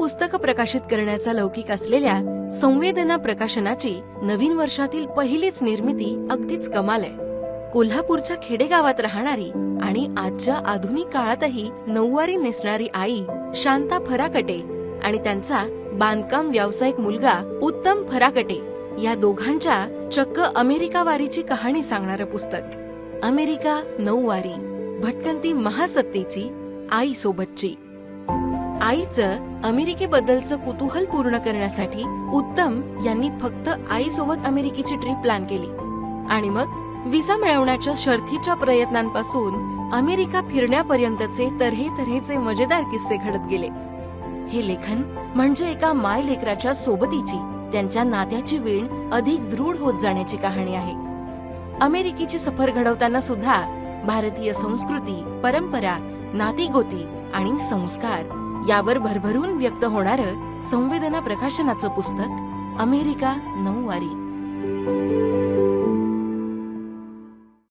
पुस्तकं प्रकाशित करण्याचा लौकिक असलेल्या संवेदना प्रकाशनाची नवीन वर्षातील पहिलीच निर्मिती अगदीच कमाल आहे. कोल्हापूरच्या खेडेगावात राहणारी आणि आजच्या आधुनिक काळातही नऊवारी नेसणारी आई शांता फराकटे आणि त्यांचा बांधकाम व्यावसायिक मुलगा उत्तम फराकटे या दोघांच्या चक्क अमेरिका वारीची कहाणी सांगणारं पुस्तक. अमेरिका नऊवारी, भटकंती महासत्तेची आई सोबतची. आईचं अमेरिकेबद्दलचं कुतूहल पूर्ण करण्यासाठी उत्तम यांनी फक्त आईसोबत अमेरिकेची ट्रिप प्लॅन केली आणि मग व्हिसा मिळवण्याच्या शर्थीच्या प्रयत्नांपासून अमेरिका फिरण्यापर्यंतचे तऱ्हेतऱ्हेचे मजेदार किस्से घडत गेले. हे लेखन म्हणजे एका माय लेकराच्या सोबतीची, त्यांच्या नात्याची वीण अधिक दृढ होत जाण्याची कहाणी आहे. अमेरिकेची सफर घडवताना सुद्धा भारतीय संस्कृती, परंपरा, नातीगोती आणि संस्कार यावर भरभरून व्यक्त होणारं संवेदना प्रकाशनाचं पुस्तक अमेरिका नऊवारी.